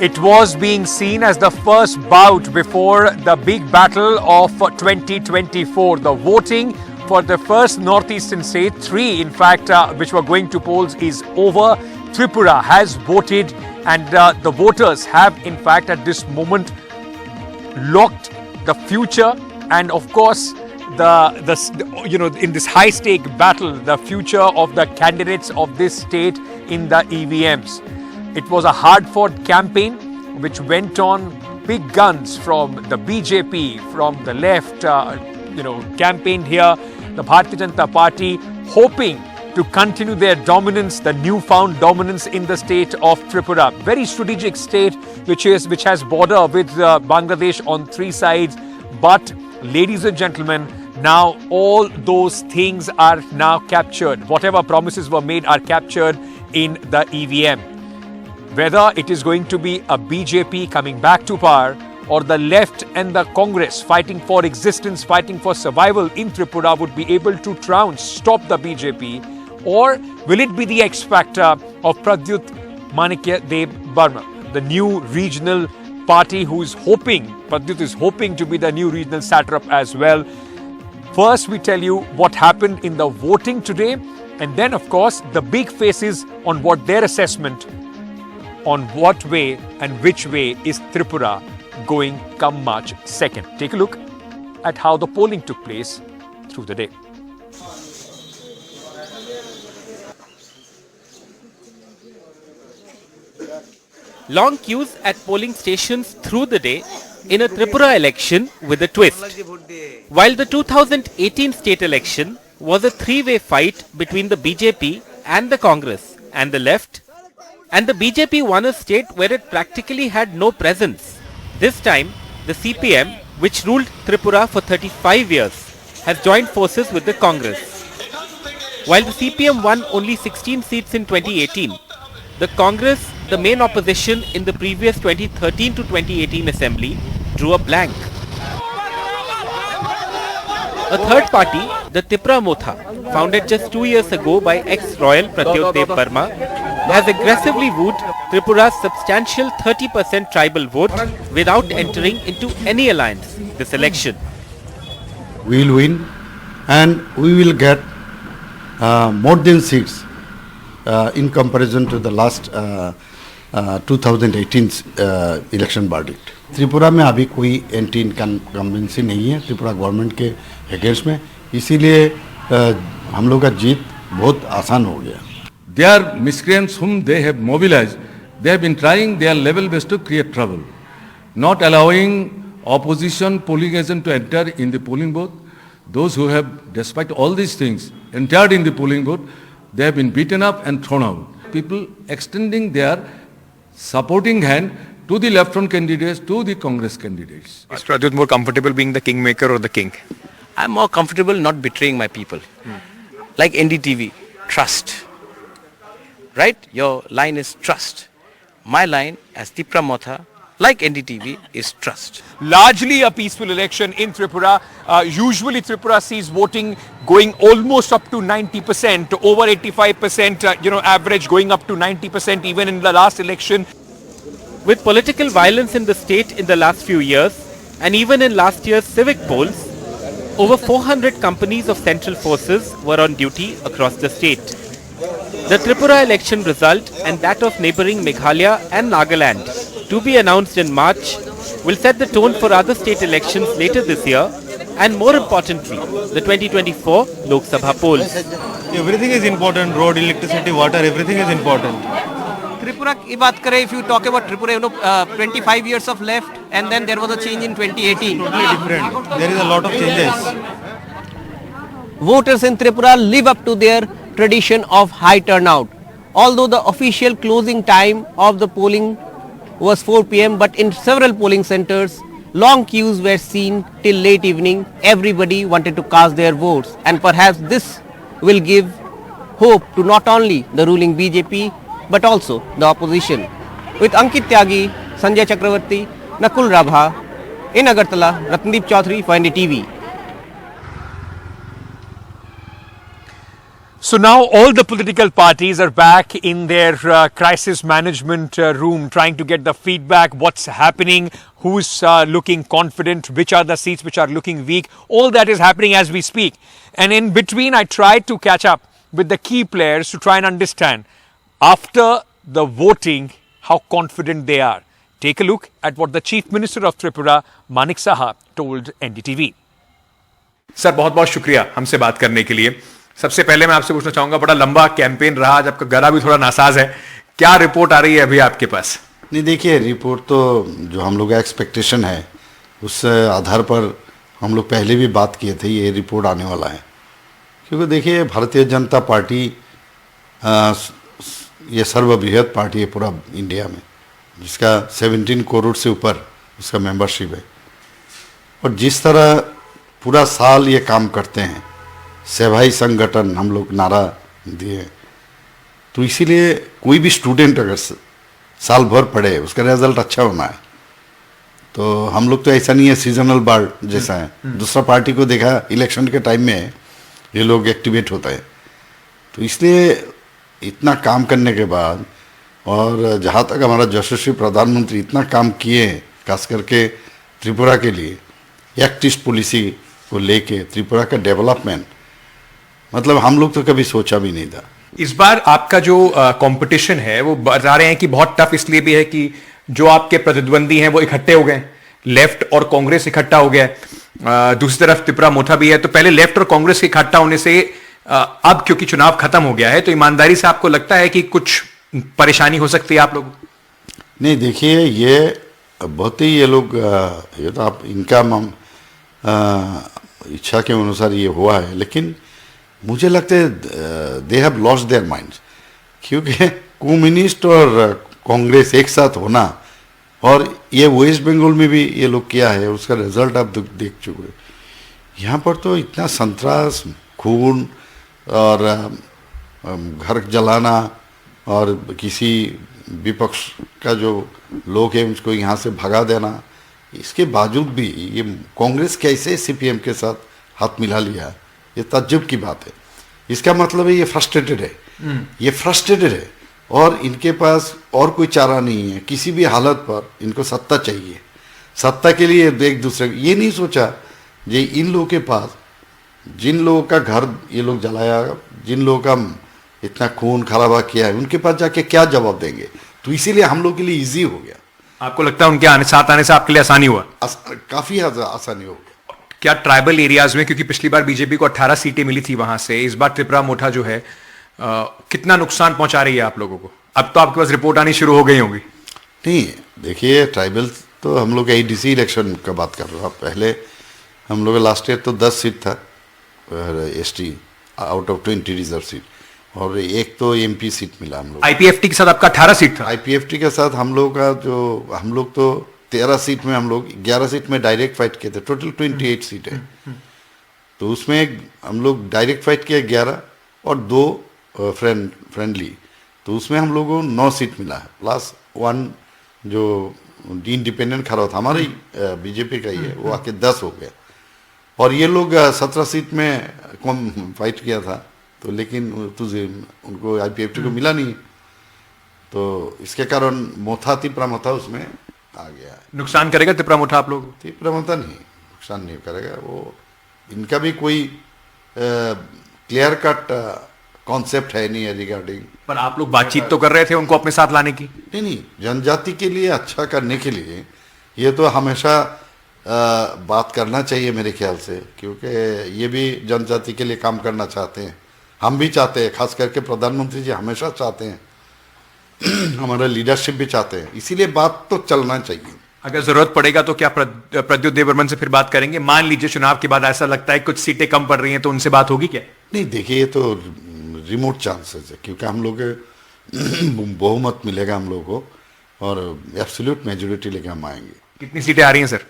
It was being seen as the first bout before the big battle of 2024. The voting for the first northeastern state, three in fact, which were going to polls, is over. Tripura has voted, and the voters have in fact at this moment locked the future, and of course in this high stake battle, the future of the candidates of this state in the EVMs. It was a hard fought campaign which went on, big guns from the BJP, from the left, campaigned here, the Bharatiya Janata Party, hoping to continue their dominance, the newfound dominance in the state of Tripura. Very strategic state which has border with Bangladesh on three sides. But ladies and gentlemen, now all those things are now captured. Whatever promises were made are captured in the EVM. Whether it is going to be a BJP coming back to power, or the left and the Congress fighting for existence, fighting for survival in Tripura, would be able to trounce, stop the BJP, or will it be the X factor of Pradyot Manik Debburman, the new regional party Pradyot is hoping to be the new regional satrap as well. First, we tell you what happened in the voting today, and then of course the big faces on what their assessment on what way and which way is Tripura going come March 2nd. Take a look at how the polling took place through the day. Long queues at polling stations through the day in a Tripura election with a twist. While the 2018 state election was a three-way fight between the BJP and the Congress and the left, and the BJP won a state where it practically had no presence. This time, the CPM, which ruled Tripura for 35 years, has joined forces with the Congress. While the CPM won only 16 seats in 2018, the Congress, the main opposition in the previous 2013 to 2018 assembly, drew a blank. A third party, the Tipra Motha, founded just 2 years ago by ex-royal Pradyot Debburman, has aggressively wooed Tripura's substantial 30% tribal vote without entering into any alliance this election. We will win, and we will get more than seats in comparison to the last 2018 election verdict. Tripura में अभी कोई anti incumbency नहीं है Tripura government के against में, इसीलिए हम लोग का जीत बहुत आसान हो गया. They are miscreants whom they have mobilized. They have been trying their level best to create trouble, not allowing opposition polling agent to enter in the polling booth. Those who have, despite all these things, entered in the polling booth, they have been beaten up and thrown out. People extending their supporting hand to the left-front candidates, to the Congress candidates. Is Pradyot more comfortable being the kingmaker or the king? I'm more comfortable not betraying my people. Like NDTV, trust. Right? Your line is trust. My line as Tipra Motha, like NDTV, is trust. Largely a peaceful election in Tripura. Usually Tripura sees voting going almost up to 90%, over 85%, average going up to 90% even in the last election. With political violence in the state in the last few years, and even in last year's civic polls, over 400 companies of central forces were on duty across the state. The Tripura election result and that of neighbouring Meghalaya and Nagaland, to be announced in March, will set the tone for other state elections later this year, and more importantly, the 2024 Lok Sabha polls. Everything is important, road, electricity, water, everything is important. Tripura की बात करें, if you talk about Tripura, 25 years of left, and then there was a change in 2018. Totally different. There is a lot of changes. Voters in Tripura live up to their tradition of high turnout. Although the official closing time of the polling was 4 p.m, but in several polling centers, long queues were seen till late evening. Everybody wanted to cast their votes, and perhaps this will give hope to not only the ruling BJP but also the opposition. With Ankit Tyagi, Sanjay Chakravarti, Nakul Rabha, in Agartala, Ratndeep Chaudhary for NDTV. So now all the political parties are back in their crisis management room, trying to get the feedback, what's happening, who's looking confident, which are the seats which are looking weak. All that is happening as we speak. And in between, I tried to catch up with the key players to try and understand, after the voting, how confident they are. Take a look at what the Chief Minister of Tripura, Manik Saha, told NDTV. Sir बहुत बहुत शुक्रिया हमसे बात करने के लिए। सबसे पहले मैं आपसे पूछना चाहूंगा, बड़ा लंबा कैंपेन रहा, आज आपका गला भी थोड़ा नासाज है, क्या रिपोर्ट आ रही है अभी आपके पास? नहीं, देखिए रिपोर्ट तो जो हम लोग का एक्सपेक्टेशन है उस आधार पर हम लोग पहले भी बात किए थे, ये रिपोर्ट आने वाला है। क्योंकि देखिए भारतीय जनता पार्टी ये सर्वबृहत पार्टी है पूरा इंडिया में, जिसका 17 करोड़ से ऊपर उसका मेंबरशिप है, और जिस तरह पूरा साल ये काम करते हैं, सेवाई संगठन हम लोग नारा दिए, तो इसीलिए कोई भी स्टूडेंट अगर साल भर पढ़े उसका रिजल्ट अच्छा होना है। तो हम लोग तो ऐसा नहीं है सीजनल बार जैसा है, दूसरा पार्टी को देखा इलेक्शन के टाइम में ये लोग एक्टिवेट होता है। तो इसलिए इतना काम करने के बाद, और जहाँ तक हमारा यशस्वी प्रधानमंत्री इतना काम किए, खास करके त्रिपुरा के लिए एक्ट ईस्ट पॉलिसी को लेके त्रिपुरा का डेवलपमेंट, मतलब हम लोग तो कभी सोचा भी नहीं था। इस बार आपका जो कंपटीशन है वो बता रहे हैं कि बहुत टफ इसलिए भी है कि जो आपके प्रतिद्वंदी हैं वो इकट्ठे हो गए, लेफ्ट और कांग्रेस इकट्ठा हो गया है, दूसरी तरफ त्रिपुरा मोथा भी है। तो पहले लेफ्ट और कांग्रेस के इकट्ठा होने से अब क्योंकि चुनाव खत्म हो गया है, तो ईमानदारी से आपको लगता है कि कुछ परेशानी हो सकती है आप लोगों को? नहीं, देखिए ये बहुत ही ये लोग ये तो आप इनका इच्छा के अनुसार ये हुआ है, लेकिन मुझे लगता है they have lost their minds, क्योंकि कम्युनिस्ट और कांग्रेस एक साथ होना, और ये वेस्ट बंगाल में भी ये लोग किया है, उसका रिजल्ट आप देख चुके। यहाँ पर तो इतना संतरास, खून और घर जलाना, और किसी विपक्ष का जो लोग है उसको यहाँ से भगा देना, इसके बावजूद भी ये कांग्रेस कैसे सीपीएम के साथ हाथ मिला लिया, ये ताज्जुब की बात है। इसका मतलब है ये फ्रस्ट्रेटेड है, ये फ्रस्ट्रेटेड है, और इनके पास और कोई चारा नहीं है। किसी भी हालत पर इनको सत्ता चाहिए, सत्ता के लिए एक दूसरे ये नहीं सोचा ये इन लोगों के पास, जिन लोगों का घर ये लोग जलाया, जिन लोगों का इतना खून खराबा किया है, उनके पास जाके क्या जवाब देंगे। तो इसीलिए हम लोग के लिए इजी हो गया। आपको लगता है उनके साथ आने से आपके लिए आसानी हुआ? काफी आसानी हो गया। क्या ट्राइबल एरियाज में, क्योंकि पिछली बार बीजेपी को 18 सीटें मिली थी वहां से, इस बार त्रिपुरा मोठा जो है कितना नुकसान पहुंचा रही है आप लोगों को? अब तो आपके पास रिपोर्ट आनी शुरू हो गई होंगी। नहीं, देखिए ट्राइबल तो हम लोग एडीसी इलेक्शन का बात कर रहे हो। पहले हम लोग लास्ट ईयर तो 10 सीट था ST out of 20 reserve seat, और एक तो एमपी सीट मिला हम लोग। आईपीएफटी के साथ आपका 18 सीट था? आईपीएफटी के साथ हम लोग का जो हम लोग तो 13 सीट में, हम लोग 11 सीट में डायरेक्ट फाइट किए थे। टोटल 28 सीट है, तो उसमें हम लोग डायरेक्ट फाइट किए 11 और 2 फ्रेंडली, तो उसमें हम लोगों को 9 सीट मिला है, प्लस 1 जो इंडिपेंडेंट खड़ा था हमारी बीजेपी का ही है, वो आके 10 हो गया। और ये लोग 17 सीट में कम फाइट किया था, तो लेकिन उनको आईपीएफटी को मिला नहीं, तो इसके कारण मोथा तिप्रा मोथा उसमें आ गया है। नुकसान करेगा तिप्रा मोठा आप लोग? तिप्रा मोथा नहीं, नुकसान नहीं करेगा वो। इनका भी कोई क्लियर कट कॉन्सेप्ट है नहीं है रिगार्डिंग। पर आप लोग बातचीत तो कर रहे थे उनको अपने साथ लाने की? नहीं, जनजाति के लिए अच्छा करने के लिए ये तो हमेशा बात करना चाहिए मेरे ख्याल से, क्योंकि ये भी जनजाति के लिए काम करना चाहते हैं, हम भी चाहते हैं, खास करके प्रधानमंत्री जी हमेशा चाहते हैं, हमारा लीडरशिप भी चाहते हैं, इसीलिए बात तो चलना चाहिए। अगर जरूरत पड़ेगा तो क्या प्रद्योत देबरमन से फिर बात करेंगे? मान लीजिए चुनाव के बाद ऐसा लगता है कुछ सीटें कम पड़ रही हैं, तो उनसे बात होगी क्या? नहीं, देखिए ये तो रिमोट चांसेस है, क्योंकि हम लोग बहुमत मिलेगा हम लोग को, और एब्सोल्यूट मेजोरिटी लेके हम आएंगे। कितनी सीटें आ रही हैं सर?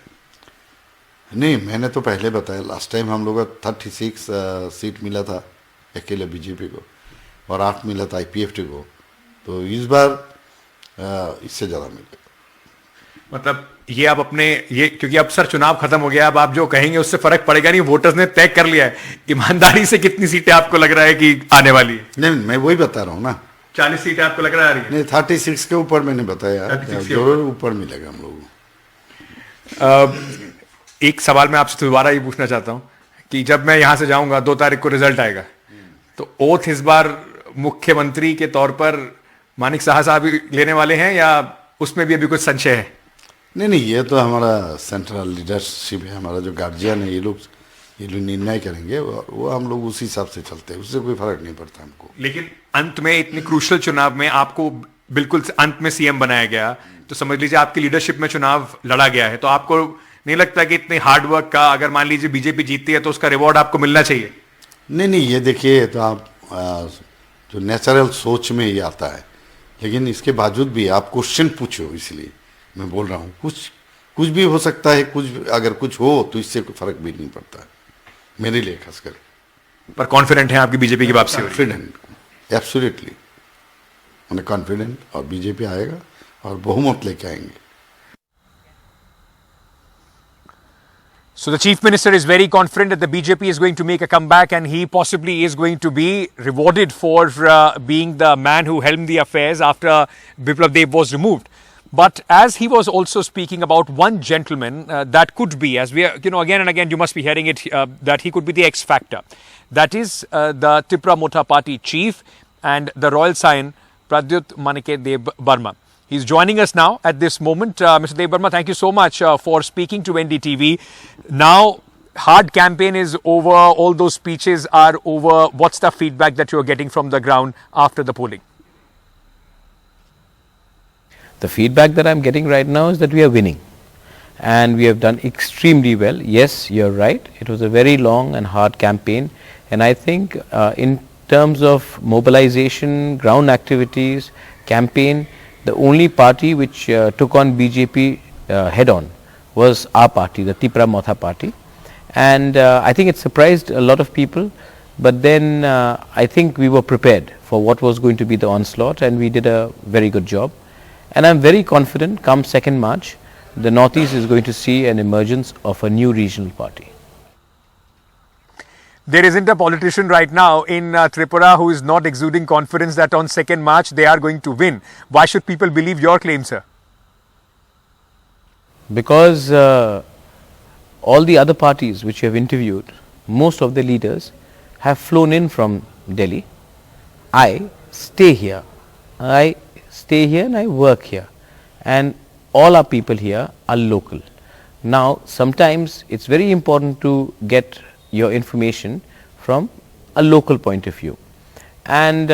नहीं, मैंने तो पहले बताया, लास्ट टाइम हम लोग का 36 सीट मिला था अकेले बीजेपी को, और 8 मिला था आईपीएफटी को, तो इस बार इससे ज़्यादा मिलेगा। मतलब ये आप अपने ये क्योंकि अब सर चुनाव खत्म हो गया, अब आप जो कहेंगे उससे फर्क पड़ेगा नहीं, वोटर्स ने तय कर लिया है। ईमानदारी से कितनी सीटें आपको लग रहा है कि आने वाली है? नहीं, मैं वही बता रहा हूँ ना, 40 सीटें आपको लग रहा है आ रही है? नहीं, 36 के ऊपर मैंने बताया, 36 के जरूर ऊपर मिलेगा हम लोगों को। एक सवाल मैं आपसे दोबारा ये पूछना चाहता हूं कि जब मैं यहां से जाऊंगा 2 तारीख को रिजल्ट आएगा, तो ओथ इस बार मुख्यमंत्री के तौर पर मानिक साहा साहब ही लेने वाले हैं या उसमें भी अभी कुछ संशय है? नहीं, ये तो हमारा सेंट्रल लीडरशिप है, हमारा जो गार्जियन है, ये लोग निर्णय करेंगे, वो हम लोग उसी हिसाब से चलते हैं, उससे कोई फर्क नहीं पड़ता हमको। लेकिन अंत में इतनी क्रूशल चुनाव में आपको बिल्कुल अंत में सीएम बनाया गया, तो समझ लीजिए आपकी लीडरशिप में चुनाव लड़ा गया है, तो आपको नहीं लगता कि इतने हार्ड वर्क का अगर मान लीजिए बीजेपी जीतती है तो उसका रिवॉर्ड आपको मिलना चाहिए? नहीं, ये देखिए, तो आप जो नेचुरल सोच में ये आता है, लेकिन इसके बावजूद भी आप क्वेश्चन पूछो, इसलिए मैं बोल रहा हूँ, कुछ भी हो सकता है, अगर कुछ हो तो इससे कोई फर्क भी नहीं पड़ता है मेरे लिए खासकर। पर कॉन्फिडेंट है आपकी बीजेपी की वापसी? कॉन्फिडेंट, एब्सोल्युटली, मैंने कॉन्फिडेंट, और बीजेपी आएगा और बहुमत लेके आएंगे। So the Chief Minister is very confident that the BJP is going to make a comeback, and he possibly is going to be rewarded for being the man who helmed the affairs after Biplab Deb was removed. But as he was also speaking about one gentleman that could be, as we are, again and again you must be hearing it, that he could be the X factor. That is the Tipra Motha party chief and the royal scion Pradyot Debburman. He's joining us now at this moment. Mr. Debburman, thank you so much for speaking to NDTV. Now, hard campaign is over. All those speeches are over. What's the feedback that you're getting from the ground after the polling? The feedback that I'm getting right now is that we are winning, and we have done extremely well. Yes, you're right. It was a very long and hard campaign, and I think in terms of mobilization, ground activities, campaign, the only party which took on BJP head on was our party, the Tipra Motha party, and I think it surprised a lot of people, but then I think we were prepared for what was going to be the onslaught, and we did a very good job, and I'm very confident come 2nd March the Northeast is going to see an emergence of a new regional party. There isn't a politician right now in Tripura who is not exuding confidence that on 2nd March they are going to win. Why should people believe your claim, sir? Because all the other parties which you have interviewed, most of the leaders have flown in from Delhi. I stay here. And I work here. And all our people here are local. Now, sometimes it's very important to get your information from a local point of view, and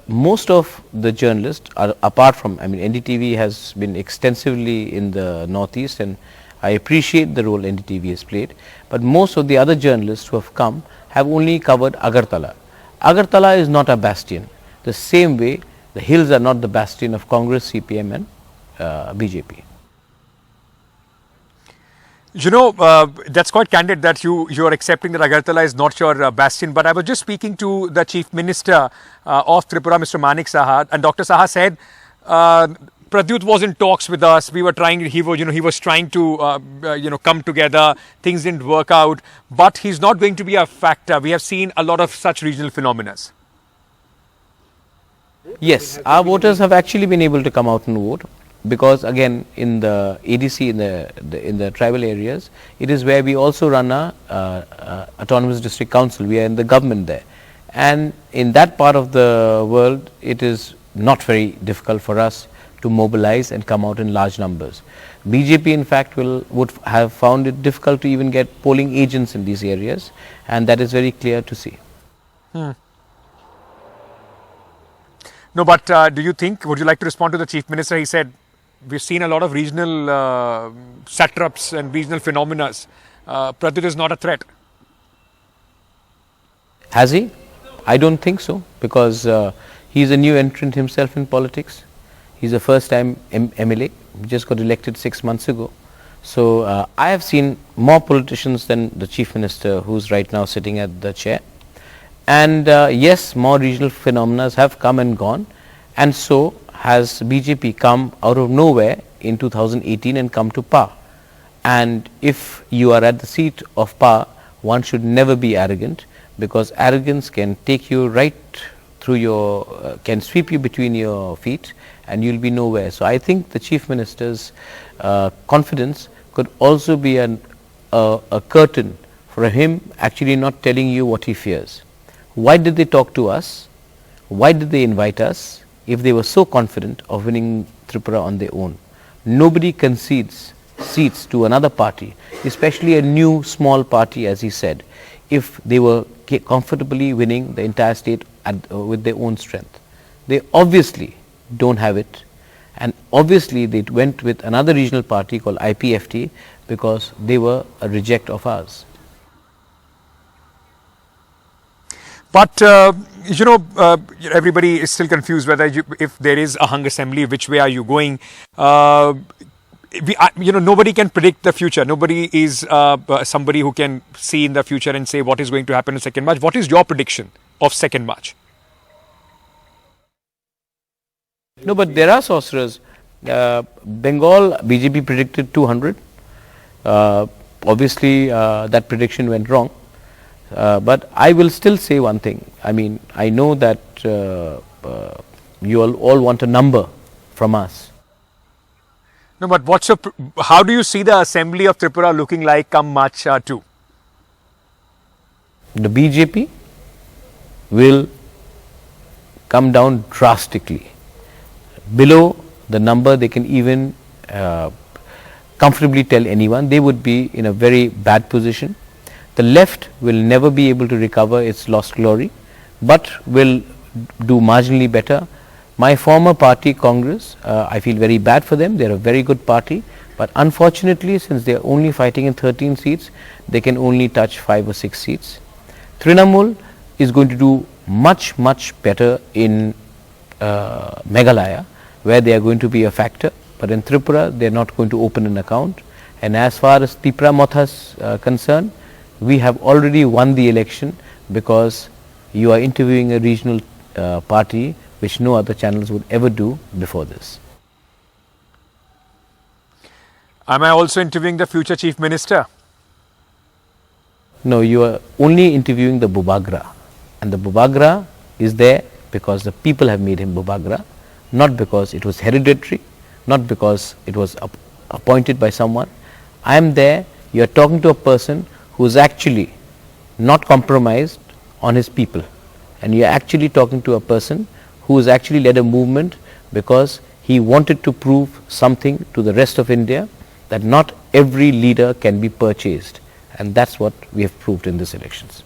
most of the journalists are, apart from, NDTV has been extensively in the Northeast, and I appreciate the role NDTV has played, but most of the other journalists who have come have only covered Agartala. Agartala is not a bastion, the same way the hills are not the bastion of Congress, CPM and BJP. That's quite candid that you're accepting that Agartala is not your bastion. But I was just speaking to the Chief Minister of Tripura, Mr. Manik Saha, and Dr. Saha said Pradyot was in talks with us. We were trying. He was trying to come together. Things didn't work out, but he's not going to be a factor. We have seen a lot of such regional phenomena. Yes, our voters have actually been able to come out and vote, because again in the ADC, in the tribal areas, it is where we also run a autonomous district council. We are in the government there, and in that part of the world it is not very difficult for us to mobilize and come out in large numbers. BJP in fact would have found it difficult to even get polling agents in these areas, and that is very clear to see. No, but do you think, would you like to respond to the Chief Minister? He said, we've seen a lot of regional satraps and regional phenomena. Pradyot is not a threat. Has he? I don't think so, because he's a new entrant himself in politics. He's a first time MLA, just got elected 6 months ago. So I have seen more politicians than the Chief Minister, who's right now sitting at the chair. And yes, more regional phenomena have come and gone, and so has BJP come out of nowhere in 2018 and come to power. And if you are at the seat of power, one should never be arrogant, because arrogance can take you right through your, can sweep you between your feet and you'll be nowhere. So I think the Chief Minister's confidence could also be a curtain for him actually not telling you what he fears. Why did they talk to us? Why did they invite us if they were so confident of winning Tripura on their own? Nobody concedes seats to another party, especially a new small party, as he said, if they were comfortably winning the entire state with their own strength. They obviously don't have it, and obviously they went with another regional party called IPFT because they were a reject of ours. But everybody is still confused whether if there is a hung assembly, which way are you going? Nobody can predict the future. Nobody is somebody who can see in the future and say what is going to happen in second March. What is your prediction of second March? No, but there are sorcerers. Bengal, BJP predicted 200. Obviously, that prediction went wrong. But I will still say one thing. I mean, I know that you all want a number from us. No, but how do you see the assembly of Tripura looking like come March 2? The BJP will come down drastically below the number they can even comfortably tell anyone. They would be in a very bad position. The left will never be able to recover its lost glory, but will do marginally better. My former party, Congress, I feel very bad for them. They are a very good party, but unfortunately, since they are only fighting in 13 seats, they can only touch 5 or 6 seats. Trinamool is going to do much better in Meghalaya, where they are going to be a factor, but in Tripura they are not going to open an account. And as far as Tipra Motha is concerned, we have already won the election because you are interviewing a regional party which no other channels would ever do before this. Am I also interviewing the future Chief Minister? No, you are only interviewing the Bubagra, and the Bubagra is there because the people have made him Bubagra, not because it was hereditary, not because it was appointed by someone. I am there, you are talking to a person who is actually not compromised on his people, and you are actually talking to a person who has actually led a movement because he wanted to prove something to the rest of India, that not every leader can be purchased, and that's what we have proved in these elections.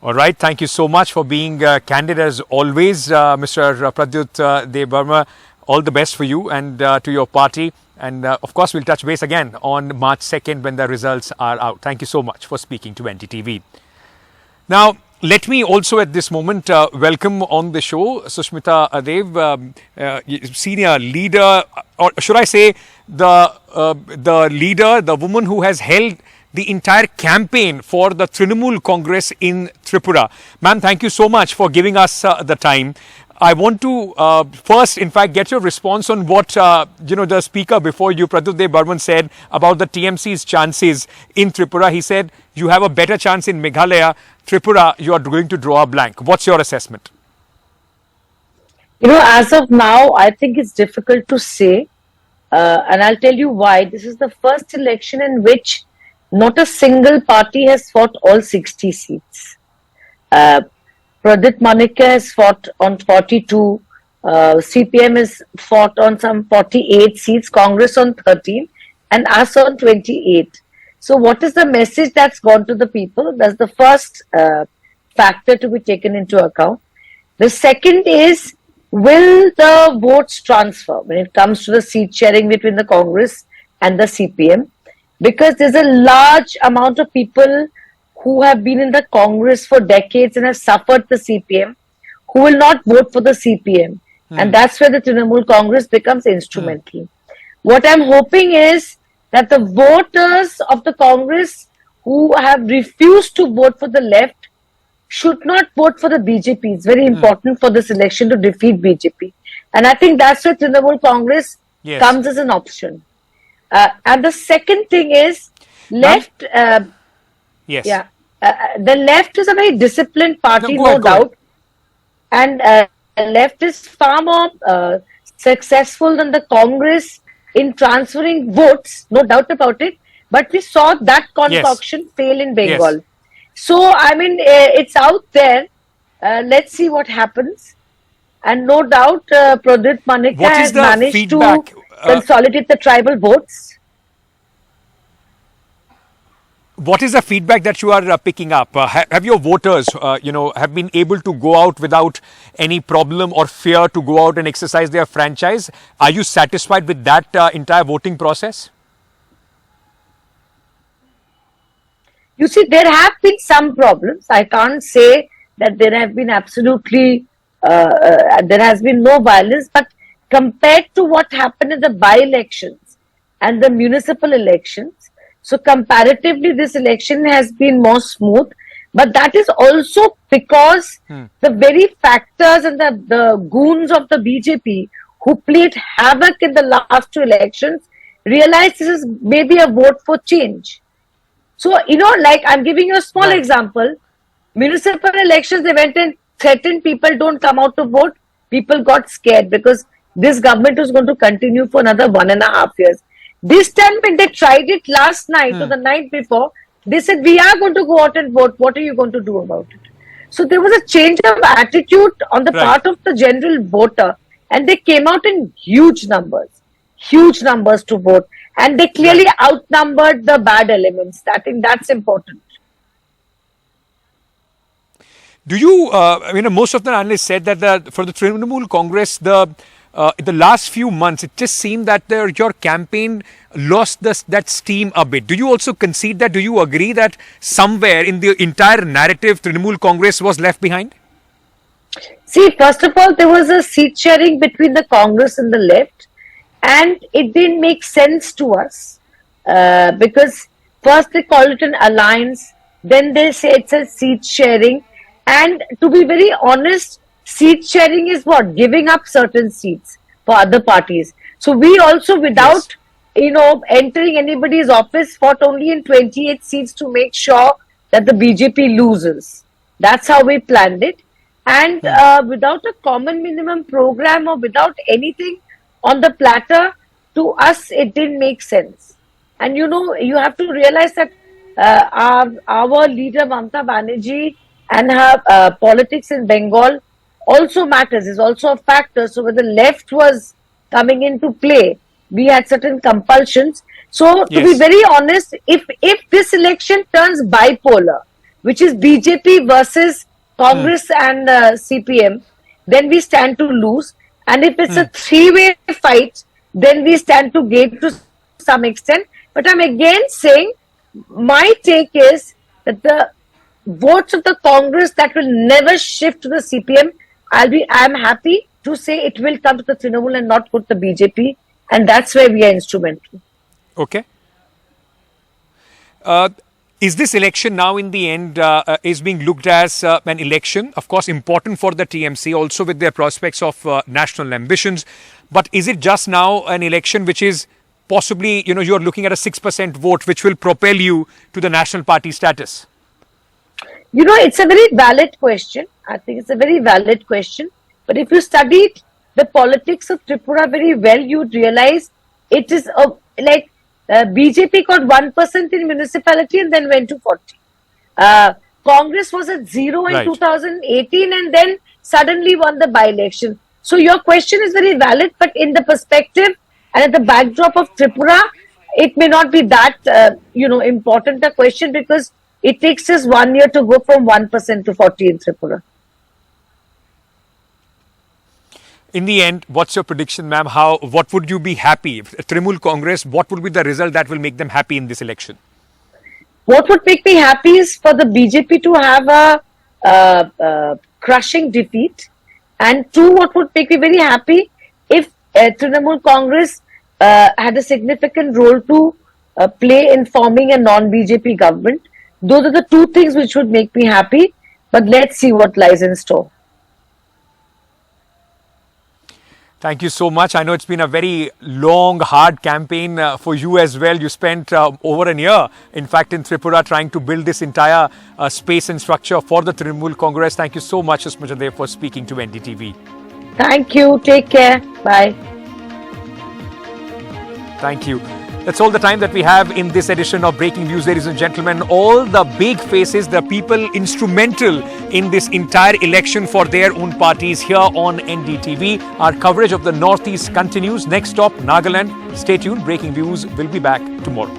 All right, thank you so much for being candid as always, Mr. Pradyot Debburman. All the best for you and to your party, and of course we'll touch base again on March 2nd when the results are out. Thank you so much for speaking to NDTV. Now, let me also at this moment welcome on the show Sushmita senior leader, or should I say the leader, the woman who has held the entire campaign for the Trinamool Congress in Tripura. Ma'am, thank you so much for giving us the time. I want to first, in fact, get your response on what the speaker before you, Pradyot Debburman, said about the TMC's chances in Tripura. He said you have a better chance in Meghalaya. Tripura, you are going to draw a blank. What's your assessment? As of now, I think it's difficult to say, and I'll tell you why. This is the first election in which not a single party has fought all 60 seats. Pradyot Manik has fought on 42, CPM has fought on some 48 seats, Congress on 13, and us on 28. So what is the message that's gone to the people? That's the first factor to be taken into account. The second is, will the votes transfer when it comes to the seat sharing between the Congress and the CPM? Because there's a large amount of people who have been in the Congress for decades and have suffered the CPM, who will not vote for the CPM. And that's where the Trinamool Congress becomes instrumental. What I'm hoping is that the voters of the Congress who have refused to vote for the left should not vote for the BJP. It's very important for this election to defeat BJP. And I think that's where Trinamool Congress Yes. comes as an option. And the second thing is left. Yes. The left is a very disciplined party, No, no, go ahead, go ahead. doubt. And left is far more successful than the Congress in transferring votes, no doubt about it. But we saw that concoction fail in Bengal. Yes. So, I mean, it's out there. Let's see what happens. And no doubt, Pradyot Manik What is has the managed feedback, to consolidate the tribal votes. What is the feedback that you are picking up? Have your voters, have been able to go out without any problem or fear to go out and exercise their franchise? Are you satisfied with that entire voting process? You see, there have been some problems. I can't say that there have been absolutely, there has been no violence, but compared to what happened in the by-elections and the municipal elections, so comparatively this election has been more smooth, but that is also because the very factors and the goons of the BJP who played havoc in the last two elections realized this is maybe a vote for change. So, like I'm giving you a small example. Municipal elections, they went and threatened people, don't come out to vote. People got scared because this government was going to continue for another 1.5 years. This time when they tried it last night or the night before, they said, we are going to go out and vote. What are you going to do about it? So there was a change of attitude on the part of the general voter, and they came out in huge numbers to vote. And they clearly outnumbered the bad elements. I think that's important. Do you, most of the analysts said that for the Trinamool Congress, in the last few months, it just seemed that your campaign lost that steam a bit. Do you also concede that? Do you agree that somewhere in the entire narrative, Trinamool Congress was left behind? See, first of all, there was a seat sharing between the Congress and the left. And it didn't make sense to us because first they call it an alliance, then they say it's a seat sharing. And to be very honest, seat sharing is what? Giving up certain seats for other parties. So we also, without, entering anybody's office, fought only in 28 seats to make sure that the BJP loses. That's how we planned it. And without a common minimum program or without anything on the platter, to us, it didn't make sense. And you have to realize that our leader, Mamata Banerjee, and her politics in Bengal also matters, is also a factor. So when the left was coming into play, we had certain compulsions. So to be very honest, if this election turns bipolar, which is BJP versus Congress and CPM, then we stand to lose. And if it's a three-way fight, then we stand to gain to some extent. But I'm again saying, my take is that the votes of the Congress that will never shift to the CPM, I'm happy to say it will come to the Trinamool and not go to the BJP. And that's where we are instrumental. Okay. Is this election now in the end is being looked as an election, of course, important for the TMC, also with their prospects of national ambitions. But is it just now an election which is possibly, you're looking at a 6% vote, which will propel you to the national party status? It's a very valid question. I think it's a very valid question. But if you studied the politics of Tripura very well, you'd realize it is BJP got 1% in municipality and then went to 40. Congress was at 0 in 2018 and then suddenly won the by-election. So your question is very valid, but in the perspective and at the backdrop of Tripura, it may not be that, important a question because it takes us 1 year to go from 1% to 40 in Tripura. In the end, what's your prediction, ma'am? What would you be happy? Trinamool Congress, what would be the result that will make them happy in this election? What would make me happy is for the BJP to have a crushing defeat. And two, what would make me very happy if Trinamool Congress had a significant role to play in forming a non-BJP government. Those are the two things which would make me happy. But let's see what lies in store. Thank you so much. I know it's been a very long, hard campaign for you as well. You spent over a year, in fact, in Tripura trying to build this entire space and structure for the Trinamool Congress. Thank you so much, Sushmita, for speaking to NDTV. Thank you. Take care. Bye. Thank you. That's all the time that we have in this edition of Breaking News, ladies and gentlemen. All the big faces, the people instrumental in this entire election for their own parties here on NDTV. Our coverage of the Northeast continues. Next stop, Nagaland. Stay tuned. Breaking News will be back tomorrow.